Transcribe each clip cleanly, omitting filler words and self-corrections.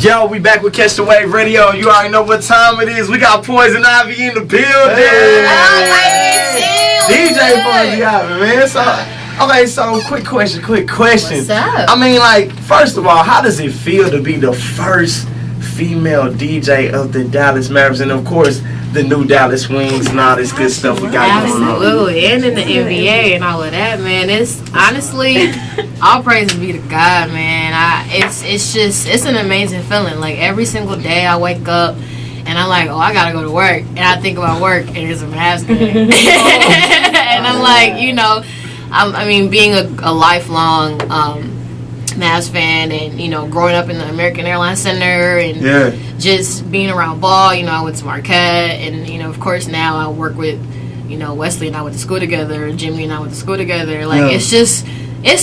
Yo, we back with Catch the Wave Radio. You already know what time it is. We got Poizon Ivy in the building. DJ Poizon Ivy, man. So quick question. What's up? I mean, like, first of all, how does it feel to be the first female DJ of the Dallas Mavericks, and of course the new Dallas Wings and all this good stuff we got going on? Absolutely, and in the NBA and all of that, man. It's honestly, all praise be to God, man. It's an amazing feeling. Like every single day, I wake up and I'm like, oh, I gotta go to work, and I think about work, and it's a Mavs game, and I'm like, you know, I mean, being a lifelong Mavs fan, and you know, growing up in the American Airlines Center, and just being around ball, you know, I went to Marquette, and you know, of course, now I work with, you know, Wesley and I went to school together, Jimmy and I went to school together. Like it's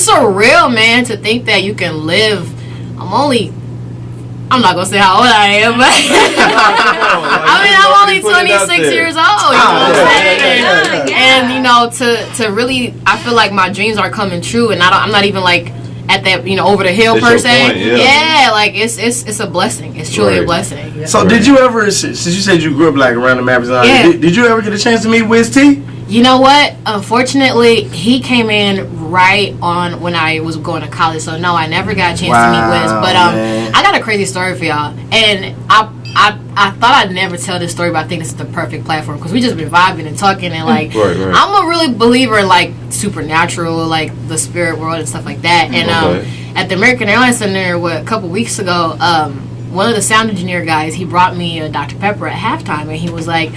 surreal, man, to think that you can live. I'm not gonna say how old I am, but I mean, I'm only 26 years old. You know what I'm saying? And you know, to really, I feel like my dreams are coming true, and I'm not even like at that, you know, over the hill per se. Point, yeah, like it's a blessing. It's truly a blessing. Yeah. So did you ever, since you said you grew up like around the Mavericks, did you ever get a chance to meet Wiz T? You know what? Unfortunately, he came in right on when I was going to college, so no, I never got a chance to meet Wiz. But I got a crazy story for y'all, and I thought I'd never tell this story, but I think this is the perfect platform because we just been vibing and talking, and like I'm a really believer in like supernatural, like the spirit world and stuff like that. And at the American Airlines Center, a couple weeks ago, one of the sound engineer guys, he brought me a Dr. Pepper at halftime, and he was like,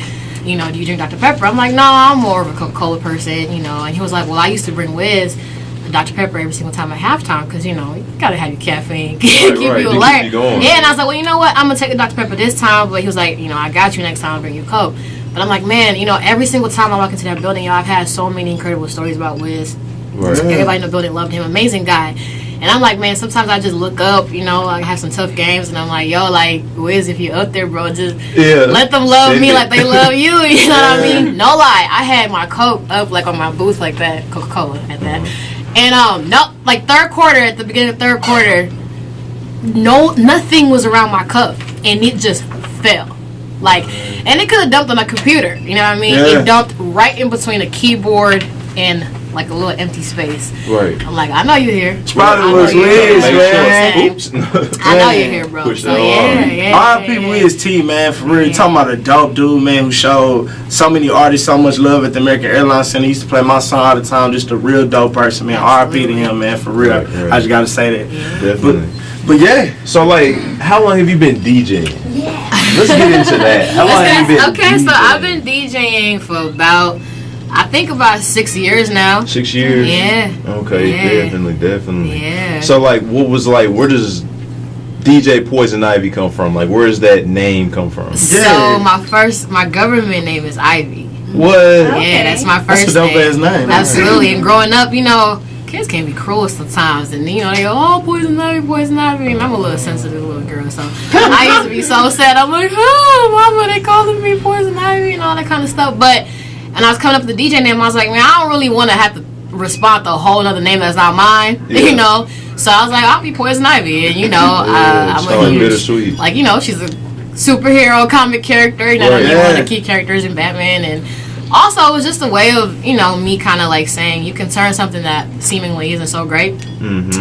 you know, do you drink Dr. Pepper? I'm like, no, I'm more of a Coca-Cola person, you know. And he was like, well, I used to bring Wiz Dr. Pepper every single time at halftime because, you know, you gotta have your caffeine, keep you alert. Yeah, and I was like, well, you know what? I'm gonna take the Dr. Pepper this time. But he was like, you know, I got you next time. I'll bring you Coke. But I'm like, man, you know, every single time I walk into that building, y'all, I've had so many incredible stories about Wiz. Everybody in the building loved him. Amazing guy. And I'm like, man, sometimes I just look up, you know, I have some tough games, and I'm like, yo, like, Wiz, if you're up there, bro, just let them love me like they love you, you know what I mean? No lie, I had my Coke up, like, on my booth like that, Coca-Cola at that. And, like, at the beginning of third quarter, nothing was around my cup, and it just fell. Like, and it could have dumped on a computer, you know what I mean? It dumped right in between a keyboard and like a little empty space. Right. I'm like, I know you're here. Probably was Wiz, man. Oops. I know you're here, bro. So R.I.P. Wiz T, man, for real. Talking about a dope dude, man, who showed so many artists so much love at the American Airlines Center. He used to play my song all the time. Just a real dope person, man. R.I.P. to him, man, for real. I just gotta say that. Definitely. But yeah. So like, how long have you been DJing? Yeah. Let's get into that. How long have you been DJing? So I've been DJing for about 6 years now. 6 years? Yeah. Okay, definitely. Yeah. So like, where does DJ Poizon Ivy come from? Like, where does that name come from? So my government name is Ivy. What? Yeah, that's my first name. That's a dope ass name. Absolutely. And growing up, you know, kids can be cruel sometimes, and you know, they go, oh, Poizon Ivy, and I'm a little sensitive little girl, so I used to be so sad. I'm like, oh, mama, they calling me Poizon Ivy and all that kind of stuff. But and I was coming up with the DJ name, I was like, man, I don't really want to have to respond to a whole other name that's not mine, you know. So I was like, I'll be Poizon Ivy, and you know, I'm a huge, like, you know, she's a superhero comic character, you know, one of the key characters in Batman, and also it was just a way of, you know, me kind of like saying you can turn something that seemingly isn't so great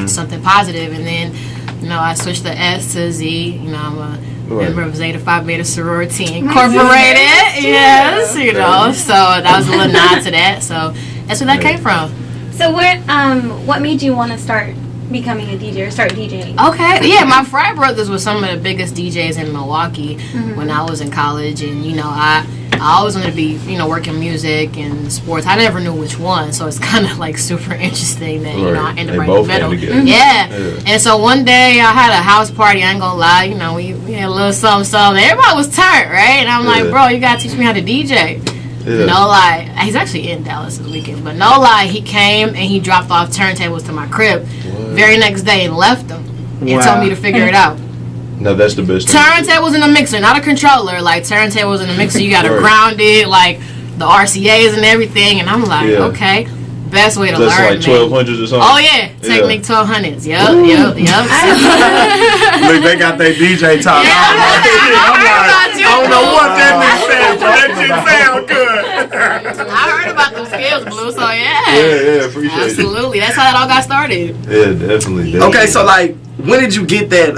something positive. And then, you know, I switched the S to Z. You know, I'm a member of Zeta Phi Beta Sorority Incorporated. Yes, you know, so that was a little nod to that. So that's where that came from. So what made you want to start becoming a DJ or start DJing? Okay, yeah, my frat brothers were some of the biggest DJs in Milwaukee when I was in college, and you know, I always wanted to be, you know, working music and sports. I never knew which one, so it's kind of like super interesting that, you know, I ended up right in the middle. Yeah. And so one day I had a house party, I ain't gonna lie, you know, we had a little something. Everybody was turned, right? And I'm like, bro, you gotta teach me how to DJ. No lie. He's actually in Dallas this weekend, but no lie, he came and he dropped off turntables to my crib very next day and left them and told me to figure it out. No, that's the best. Turntables in a mixer, not a controller. Like, turntables in a mixer, you got to ground it, like the RCAs and everything. And I'm like, okay. best way to That's learn. like 1200s or something. Oh yeah, Technique 1200s. Yep. Look, they got their DJ talk. Yeah. I don't know what that nigga said, but that shit sound good. I heard about them skills, Blue. So Yeah, appreciate it. absolutely. That's how it all got started. Yeah, definitely. Okay, so like, when did you get that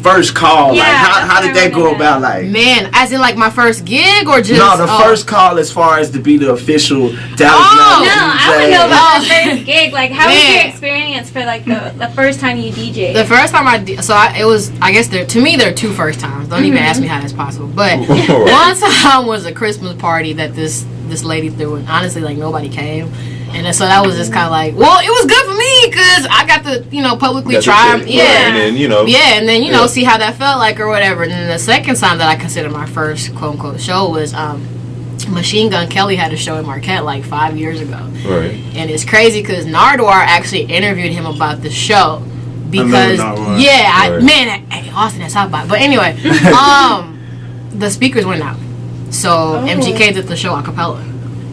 first call? Yeah, like, how that's did what I that go wanna about? know. Like, Man, as in like my first gig or just no, the first call as far as to be the official Dallas Oh, No, Mavericks I want to know DJ. about the first gig. Like, how was Man. your experience for like the first time you DJ? The first time I did, it was, I guess to me there are two first times. Don't even ask me how that's possible. But one time was a Christmas party that this lady threw, and honestly, like nobody came. And so that was just kind of like, well, it was good for me because I got to, publicly try. And then, see how that felt like or whatever. And then the second time that I consider my first quote unquote show was Machine Gun Kelly had a show in Marquette like 5 years ago. Right. And it's crazy because Nardwar actually interviewed him about the show because hey, Austin at South by. But anyway, the speakers went out, so MGK did the show a cappella.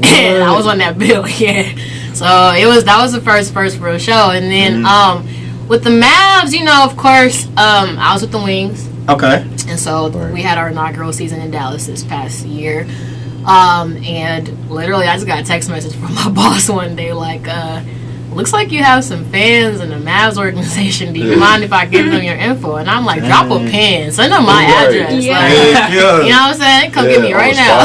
And I was on that bill, yeah. So that was the first real show, and then with the Mavs, of course, I was with the Wings. Okay. And so we had our inaugural season in Dallas this past year, and literally I just got a text message from my boss one day like, looks like you have some fans in the Mavs organization. Do you mind if I give them your info? And I'm like, drop a pin, send them my address. Yeah. Like, you know what I'm saying? Come get me right now.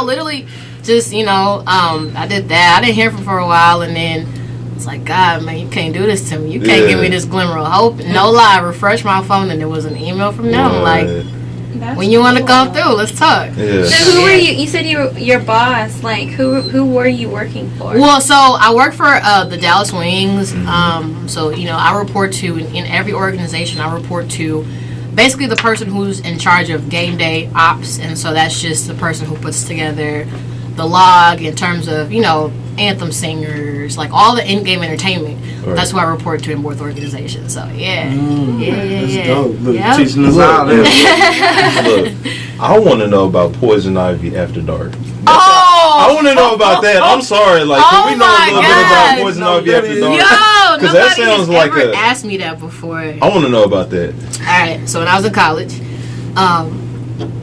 Literally just, I did that. I didn't hear from her for a while, and then it's like, God, man, you can't do this to me. You can't give me this glimmer of hope. No lie, I refreshed my phone, and there was an email from them like, when you want to come through, let's talk. Yeah. So who were you? You said your boss. Like who were you working for? Well, so I work for the Dallas Wings. So I report to in every organization. I report to basically the person who's in charge of game day ops, and so that's just the person who puts together the log in terms of anthem singers, like all the in-game entertainment. Right. That's who I report to in both organizations. So That's dope. Look, Yep. teaching us all this. Look, I want to know about Poizon Ivy After Dark. I want to know about that. I'm sorry. Like, can we know a little bit about Poizon Ivy After Dark? Because that sounds like ever asked me that before. I want to know about that. All right. So when I was in college,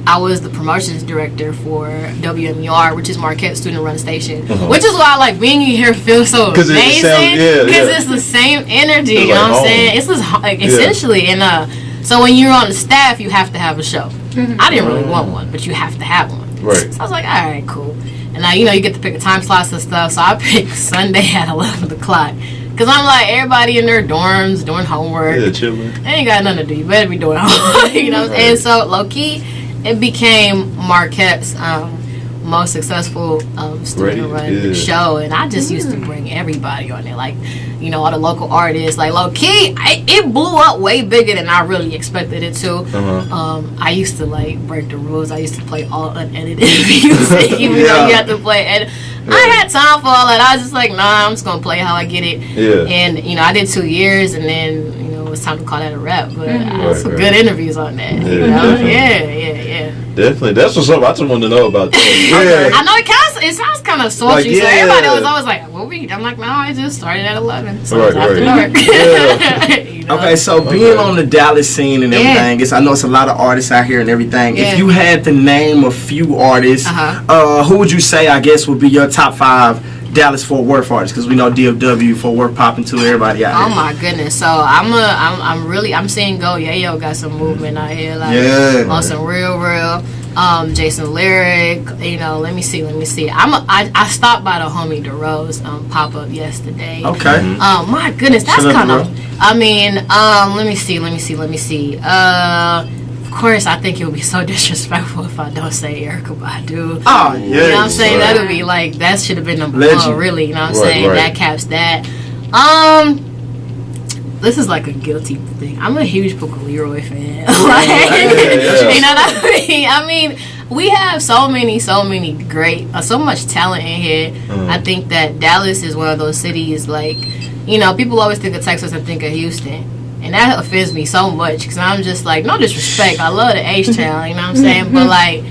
I was the promotions director for WMUR, which is Marquette Student Run Station, which is why like being here feels so amazing because it's the same energy. You know what I'm saying? It's just essentially, and so when you're on the staff, you have to have a show. I didn't really want one, but you have to have one. Right. So I was like, all right, cool. And now you get to pick a time slots and stuff. So I picked Sunday at 11 o'clock. Because I'm like, everybody in their dorms doing homework. Yeah, chilling. They ain't got nothing to do. You better be doing homework. You know what I'm saying? So, low-key, it became Marquette's most successful student-run show. And I just used to bring everybody on it. Like, all the local artists. Like, low-key, it blew up way bigger than I really expected it to. I used to, like, break the rules. I used to play all unedited music, even though you have to play it. I had time for all that. I was just like, nah, I'm just going to play how I get it. Yeah. And, I did 2 years, and then, it was time to call that a rap. But I had some good interviews on that. Yeah. Definitely. That's what's up. I just wanted to know about that. I know it sounds kind of sultry. So everybody was always like, what we? I'm like, no, I just started at 11. So it's after dark. Okay, so being on the Dallas scene and everything, I know it's a lot of artists out here and everything. If you had to name a few artists, who would you say, I guess, would be your top 5 Dallas Fort Worth artists? Because we know DFW, Fort Worth popping to everybody out here. Oh my goodness! So I'm seeing Go Yayo got some movement out here, like on some real. Jason Lyric, let me see. I stopped by the homie DeRose pop up yesterday. Okay. My goodness, that's kind of. I mean, let me see. Of course, I think it would be so disrespectful if I don't say Erykah Badu. Oh, yeah. You know what I'm saying? That would be like, that should have been number 1, really. You know what I'm saying? Right. That caps that. This is like a guilty thing. I'm a huge Puka Leroy fan. You know what I mean? We have so many great, so much talent in here. I think that Dallas is one of those cities, like, people always think of Texas and think of Houston. And that offends me so much because I'm just like, no disrespect. I love the H-Town, you know what I'm saying? But, like,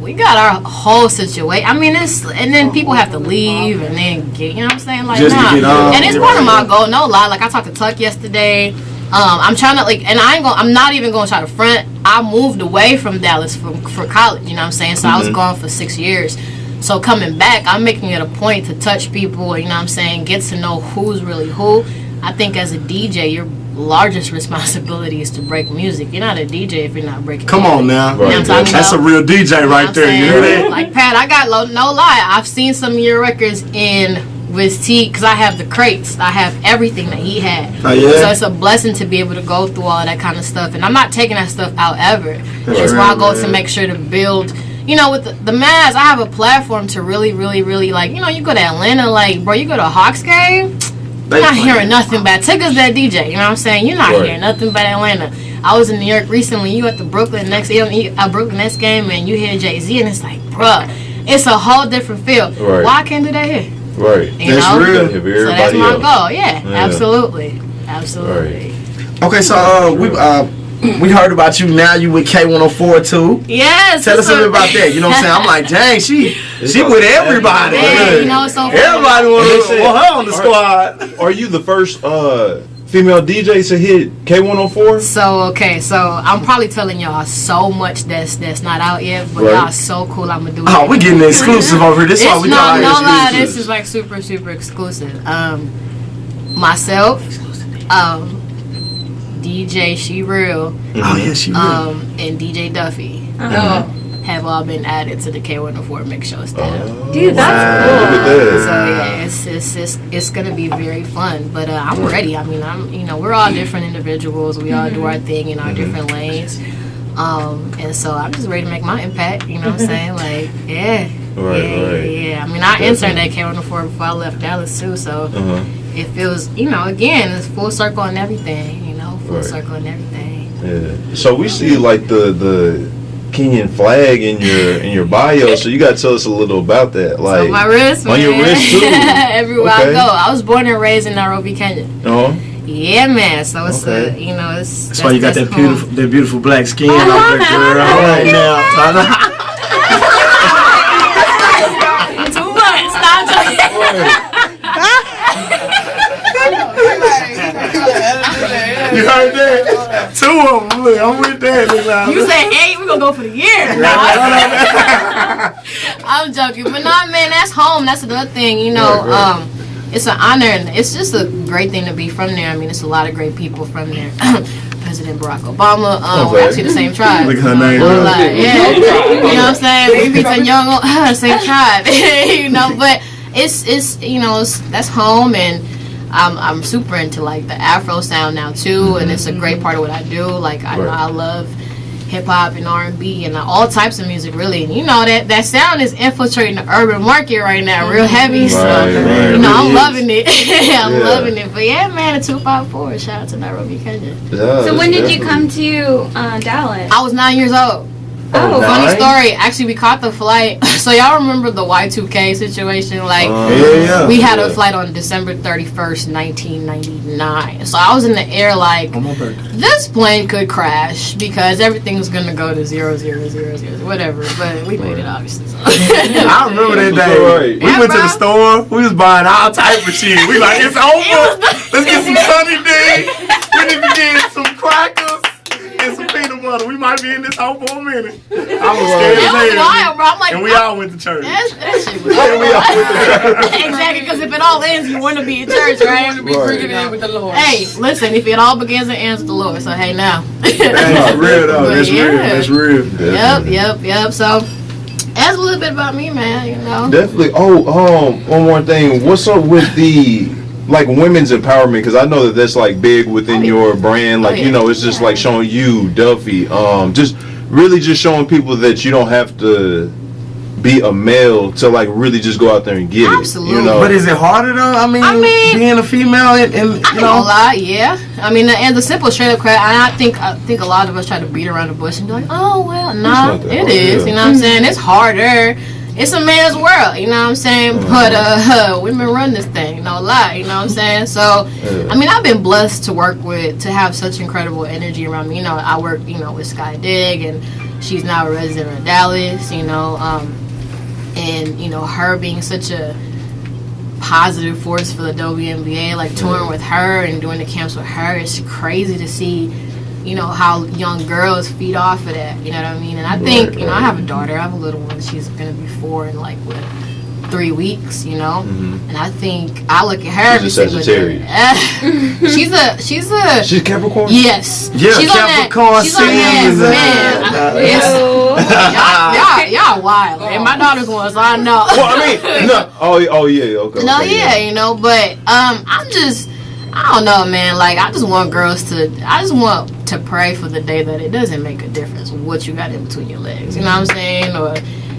we got our whole situation. I mean, it's and then people have to leave and then get, you know what I'm saying? Like, Just to get on. and it's part of my goal. No lie. Like I talked to Tuck yesterday. I'm trying to and I'm not even gonna try to front. I moved away from Dallas for college. You know what I'm saying? So I was gone for 6 years. So coming back, I'm making it a point to touch people. You know what I'm saying? Get to know who's really who. I think as a DJ, your largest responsibility is to break music. You're not a DJ if you're not breaking. Come music. on now, You know what I'm talking that's about? a real DJ right there. You hear that? Like Pat, I got no lie. I've seen some of your records with T because I have the crates. I have everything that he had. Oh, yeah? So it's a blessing to be able to go through all that kind of stuff. And I'm not taking that stuff out ever. It's why I go to make sure to build. You know, with the Mavs, I have a platform to really, really, really like. You know, you go to Atlanta, like, bro, you go to a Hawks game. You're not hearing nothing bad. Take us that DJ. You know what I'm saying? You're not hearing nothing about Atlanta. I was in New York recently. You at the Brooklyn Nets game, and you hear Jay-Z, and it's like, bruh, it's a whole different feel. Right. Why I can't do that here? Right. You That's know? real. So that's my goal. Yeah, absolutely. Okay, so we heard about you now. You with K104 too. Yes. Tell us a little about that. You know what I'm saying? I'm like, dang, she with everybody. Yeah, you know, it's so funny. Everybody want her on the squad. Are you the first female DJ to hit K104? So I'm probably telling y'all so much that's not out yet, but y'all so cool. I'm gonna do it. Oh, we getting the exclusive over here. This is why we got no lie. exclusives. This is like super exclusive. Myself, DJ She Real, Oh yeah, she real. and DJ Duffy have all been added to the K104 Mix Show staff. Dude, that's Look at that. So yeah, it's gonna be very fun. But I'm ready. I mean, we're all different individuals. We all do our thing in our different lanes. And so I'm just ready to make my impact. You know what I'm saying? Like, yeah. I mean, I interned at K104 before I left Dallas too. So it feels, again, it's full circle and everything. Full circle and everything. Yeah. So we see like the Kenyan flag in your bio. So you gotta tell us a little about that. Like so my wrist, man. On your wrist too. Everywhere I go. I was born and raised in Nairobi, Kenya. Yeah, man. So it's it's. That's why you got that beautiful black skin out there, girl. Right now. Too much. Stop talking. You heard that? 2 of them. Look, I'm with that. You said 8, we're gonna go for the year. I'm joking, but no, man, that's home. That's another thing, it's an honor, and it's just a great thing to be from there. I mean, it's a lot of great people from there. President Barack Obama, we're actually the same tribe. Look at her name. Yeah, you know what I'm saying? We be so young, same tribe, but it's that's home, and I'm super into like the Afro sound now too, and it's a great part of what I do. Like I love hip hop and R&B and all types of music, really. And that sound is infiltrating the urban market right now, real heavy. So I'm loving it. I'm loving it. But yeah, man, a 254. Shout out to Nairobi, Kenya. So when did you come to Dallas? I was 9 years old. Oh, funny story. Actually, we caught the flight. So y'all remember the Y2K situation? Like, we had a flight on December 31st, 1999. So I was in the air like, this plane could crash because everything was gonna go to 00000, whatever. But we made it, obviously. So. I remember that day. We went to the store. We was buying all type of shit. We like, it's over. Let's get some Sunny D. We need to get some crackers. And some peanut butter. We might be in this hole for a minute. I was scared as hell. It was wild, bro. I'm like, and we all went to church. That shit was exactly, because if it all ends, you want to be in church, right? You want to be bringing it in with the Lord. Hey, listen, if it all begins and ends with the Lord, so hey, now. That's real, though. That's real. That's real. Yep. So that's a little bit about me, man. Definitely. One more thing. What's up with the women's empowerment? Because I know that's like big within your brand. Like it's just like showing you, Duffy, just really just showing people that you don't have to be a male to like really just go out there and get it. But is it harder though? I mean being a female and a lot, yeah. I mean, and the simple straight up crap. I think a lot of us try to beat around the bush and be like, oh well, nah, it is. You know what I'm saying? It's harder. It's a man's world, you know what I'm saying? But women run this thing, no lie, you know what I'm saying? So, I mean, I've been blessed to have such incredible energy around me. I work, with Sky Dig, and she's now a resident of Dallas, you know, and, you know, her being such a positive force for the WNBA, like touring with her and doing the camps with her, it's crazy to see, you know, how young girls feed off of that, you know what I mean? And I think, you know, I have a daughter, I have a little one, she's gonna be 4 in like, 3 weeks, you know, and I think I look at her. She's a Sagittarius. She's Capricorn. Yes. Yeah, she's Capricorn. She's on that, man. Y'all wild. And my daughter's one, so I know. Well, I mean, no. Oh yeah. Okay. No, okay, yeah, you know, but I don't know, man. Like, I just want to pray for the day that it doesn't make a difference what you got in between your legs. You know what I'm saying? Or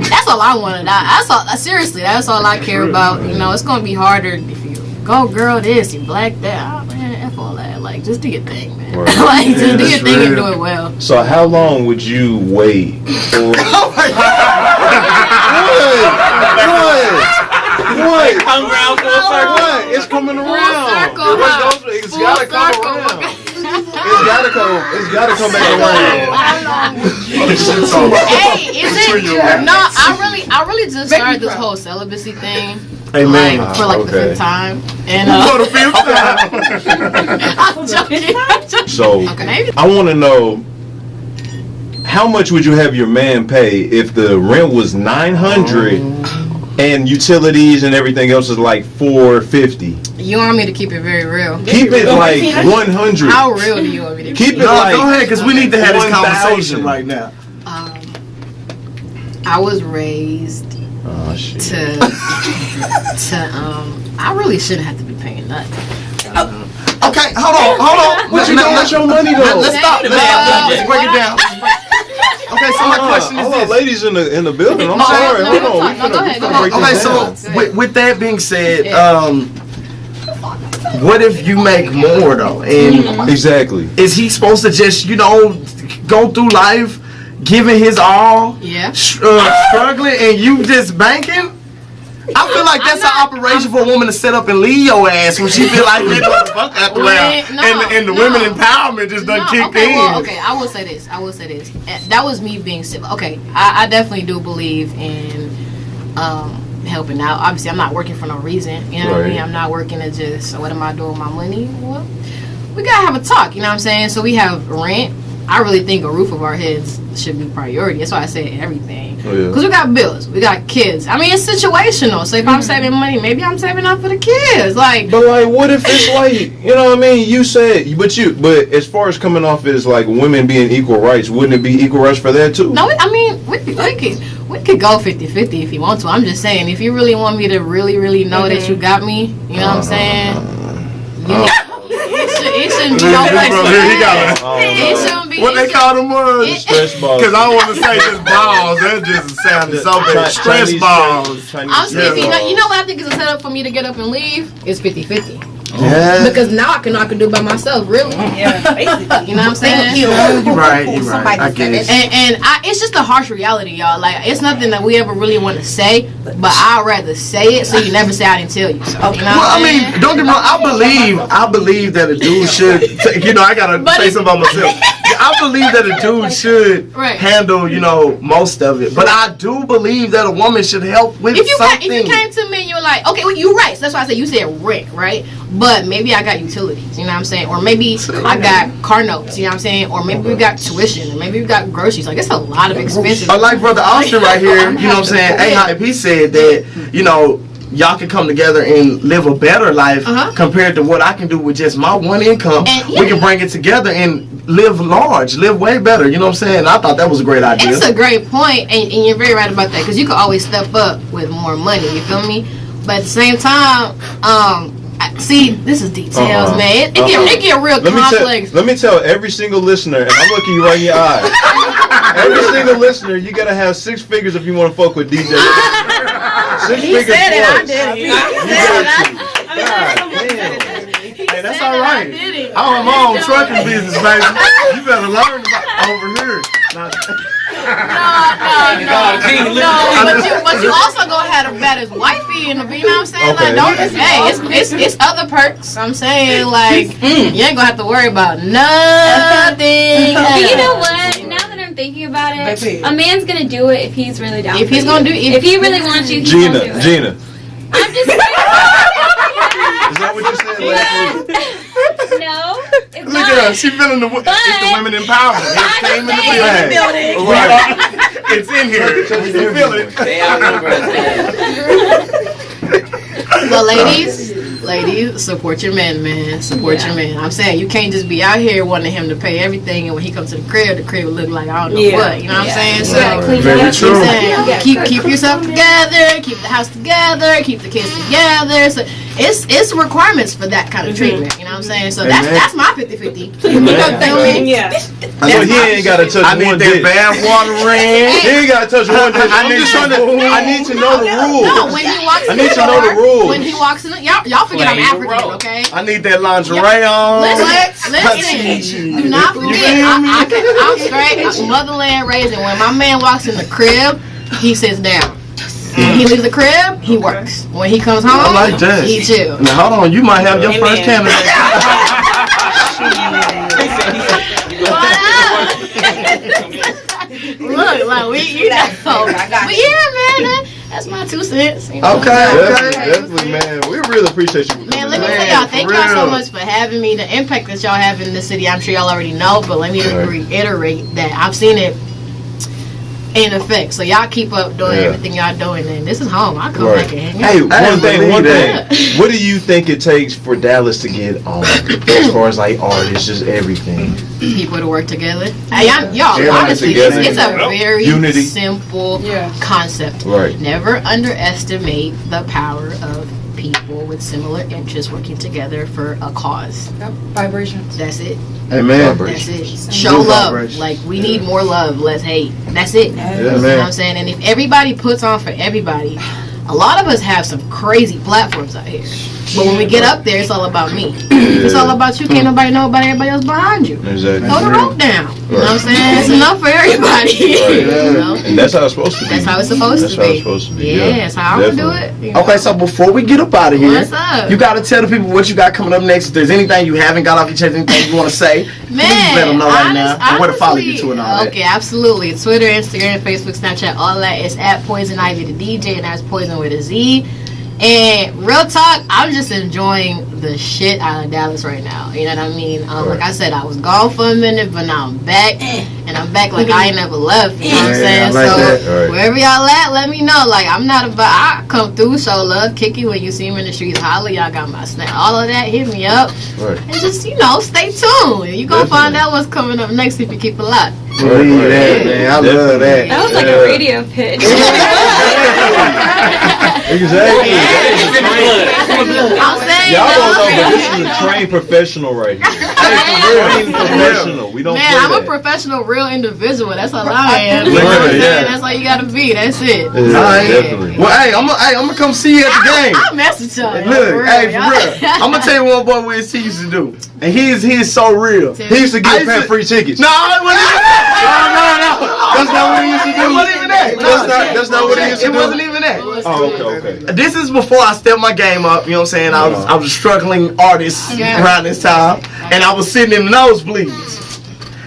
that's all I want to. That's all. Seriously, that's all I care about. You know, it's gonna be harder if you go girl this, you black that. Oh man, F all that. Like, just do your thing, man. Like, just do your thing and do it well. So, how long would you wait for? Oh my God! What? Come around full circle. What? It's coming around. It's gotta come around. It's gotta come back around. Hey, is it? No, I really just started this whole celibacy thing. Amen. Like, for like the 5th time. And For the 5th time. I'm joking. So, Okay. I want to know, how much would you have your man pay if the rent was $900 and utilities and everything else is like $450? You want me to keep it very real? Keep it like 100. How real do you want me to Keep it No, like. go ahead, because we need to have this 1,000. conversation right now. I was raised Oh shit. I really shouldn't have to be paying nothing. Okay, hold on. What you doing with your money though? Let's stop. Let's break it down. Okay, so my question is this. Ladies in the building. I'm No, sorry. no, Hold on. no, go ahead, go break ahead. this Okay, down. so with that being said, what if you make more though? And Exactly. is he supposed to just, you know, go through life giving his all, Yeah. struggling, and you just banking? I feel like that's an operation for a woman to set up and leave your ass when she feel like that motherfucker out the way. And the women empowerment just done kicked in. Well, okay, I will say this. That was me being civil. Okay, I definitely do believe in helping out. Obviously, I'm not working for no reason. You know what I mean? I'm not working to just, what am I doing with my money? Well, we gotta have a talk. You know what I'm saying? So we have rent. I really think a roof over our heads should be priority. That's why I say everything. Because we got bills, we got kids. I mean, it's situational. So if I'm saving money, maybe I'm saving up for the kids. Like, but like, what if it's like, you know what I mean? You said, but as far as coming off as like women being equal rights, wouldn't it be equal rights for that too? no, I mean, we could go 50-50 if you want to. I'm just saying, if you really want me to really know that you got me, you know what I'm saying? It shouldn't be no place for that. It shouldn't be. What they call them was? Stress balls. Because I don't want to say just balls. That just sounded so bad. Stress Chinese balls. I'm speaking. You know what I think is a setup for me to get up and leave? It's 50-50. Yeah. Because now I can do it by myself, really. Yeah, basically. You know what I'm saying? You're right. I guess. And it's just a harsh reality, y'all. Like, it's nothing that we ever really want to say, but I'd rather say it so you never say I didn't tell you. So, you know Well, I mean, don't get me wrong. I believe that a dude should. You know, I gotta say something about myself. I believe that a dude should handle, you know, most of it. But I do believe that a woman should help with something. If you came to me and you were like, okay, well, you're right. So that's why I said you said rent, right? But maybe I got utilities, you know what I'm saying? Or maybe I got car notes, you know what I'm saying? Or maybe we got tuition, or maybe we got groceries. Like, it's a lot of expenses. Like Brother Austin right here, you know what I'm saying? A-Hype, he said that, you know, y'all can come together and live a better life compared to what I can do with just my one income. We can bring it together and live large, live way better. You know what I'm saying? I thought that was a great idea. It's a great point, and you're very right about that, because you can always step up with more money, you feel me? But at the same time, see, this is details, man. It get real complex. Let me tell every single listener, and I'm looking you right in your eye. Every single listener, you gotta have 6 figures if you want to fuck with DJ. 6 figures said it, I plus. did it. Hey, that's all right. I own my own trucking business, baby. You better learn about over here. But you also gonna have the baddest wifey in the, you know what I'm saying? Okay. Like, it's other perks. I'm saying, like, you ain't gonna have to worry about nothing. You know what? Now that I'm been thinking about it. Baby. A man's gonna do it if he's really down. If for he's you. gonna do, if he really wants you, he's gonna do it. Gina. I'm just saying. Is that what you said last week? No, it's Look at her. not. She feeling the. It's the women empowerment. It came in the Hey. building. Right. It's in here. You feel it. They outnumber us. But ladies, support your man. Support your man. I'm saying you can't just be out here wanting him to pay everything, and when he comes to the crib will look like I don't know what. You know what I'm saying? So Very true. keep yourself together, keep the house together, keep the kids together. So it's requirements for that kind of treatment. You know what I'm saying? So that's my 50-50. You feel me? Yeah. So he ain't gotta touch I one need that dish. bath water ring. He ain't gotta touch one dish. I need I need to know the rules. No, when he walks I in need the to know the door, rules. when he walks in, y'all forget I'm Play your African, role. okay? I need that lingerie on. Listen, do not forget, I'm straight, I'm motherland raised, and when my man walks in the crib, he sits down. When he leaves the crib, he works. When he comes home, I like that. he chill. Now hold on, you might have your first Amen. candidate. Look, like you know, but yeah, man, that's my 2 cents. You know? Okay. Definitely, man. We really appreciate you. Man, let me Man, tell y'all, for thank y'all so real. much for having me. The impact that y'all have in the city, I'm sure y'all already know, but let me reiterate that I've seen it in effect. So y'all keep up doing everything y'all doing, and this is home. I come back and hang out. Hey, one believe thing. What do you think it takes for Dallas to get on as far as like artists, just everything? People to work together. Y'all, Everybody honestly, together. it's a very Unity. simple concept. Right. Never underestimate the power of people with similar interests working together for a cause. Vibrations. That's it. Amen. That's it. Show Good love. vibration. Like, we need more love, less hate. That's it. Yeah, You know what man. I'm saying? And if everybody puts on for everybody, a lot of us have some crazy platforms out here. But when we get up there, it's all about me. If it's all about you, can't nobody know about everybody else behind you. Exactly. Throw the rope down. You know what I'm saying? It's enough for everybody. You know? And that's how it's supposed to be. That's how it's supposed That's to how be. it's supposed to be. Yeah, that's how I'm going to do Definitely. it. You know? Okay, so before we get up out of here, What's up? you got to tell the people what you got coming up next. If there's anything you haven't got off your chest, anything you want to say, please let them know right now. And where to follow you to and all that. Okay, absolutely. Twitter, Instagram, Facebook, Snapchat, all that is at Poizon Ivy the DJ, and that's Poizon with a Z. And real talk, I'm just enjoying the shit out of Dallas right now. You know what I mean? Like I said, I was gone for a minute, but now I'm back. And I'm back like I ain't never left. You know what I'm saying? I like So that. Right. wherever y'all at, let me know. Like, I'm not about, I come through, show love, kick you when you see me in the streets, holler. Y'all got my snap. All of that, hit me up. Right. And just, stay tuned. You gonna find out what's coming up next if you keep it locked. Believe that, man. I love that. That was like a radio pitch. Exactly. I'm saying, Y'all don't know, but this is a trained professional right here. Trained professional. We don't man, play I'm that. a professional, real individual. That's all I am. You know Right, what I'm saying? yeah. That's all you gotta be. That's it. Yeah, Alright. definitely. Well, hey, I'm gonna come see you at the game. I'll mess with y'all. Look, hey, for real. I'm gonna tell you what boy Wiz T used to do, and he is so real. He used to I give used Pat to- free tickets. No, it wasn't even that. No. That's not what he used to do. It wasn't even that. That's not what he used to It do. wasn't even that. Oh, okay. This is before I stepped my game up. You know what I'm saying? I was a struggling artist around this time, and I was sitting in the nosebleeds.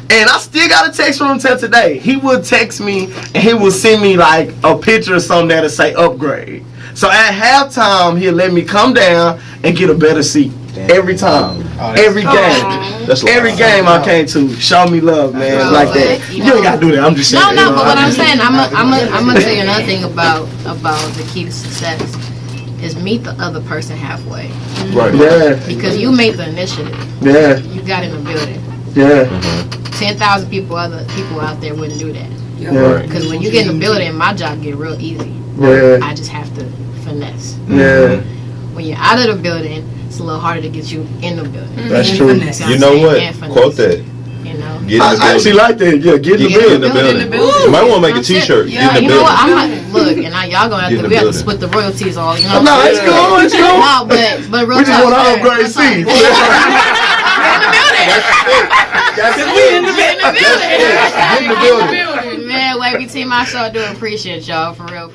And I still got a text from him till today. He would text me and he would send me like a picture or something that'll say upgrade. So at halftime, he'll let me come down and get a better seat. Every time. Every game. That's Every game I came to. Show me love, man. Like that. You ain't gotta do that. I'm just saying. No, but what I'm saying, I'm gonna tell you another thing about the key to success is meet the other person halfway. Right. Yeah. Because you made the initiative. Yeah. You got in the building. Yeah. 10,000 people out there wouldn't do that. Yeah. Because when you get in the building, my job get real easy. Yeah. I just have to finesse. Yeah. When you're out of the building, it's a little harder to get you in the building. That's true. You know what? Quote that. You know. Get in the I actually building. like that. Yeah, get in the Get in building. the building. You might want to make a t-shirt. Yeah, Get in you the know what? building. I'm like, look, and now y'all gonna have Get in to, the we have to building. split the royalties all, you know. No, it's cool. It's cool. No, but real We just talk, want to man, upgrade real talk. seats. That's it. We in the building. Get in the building. Man, Wavy Team, I sure do appreciate y'all, for real.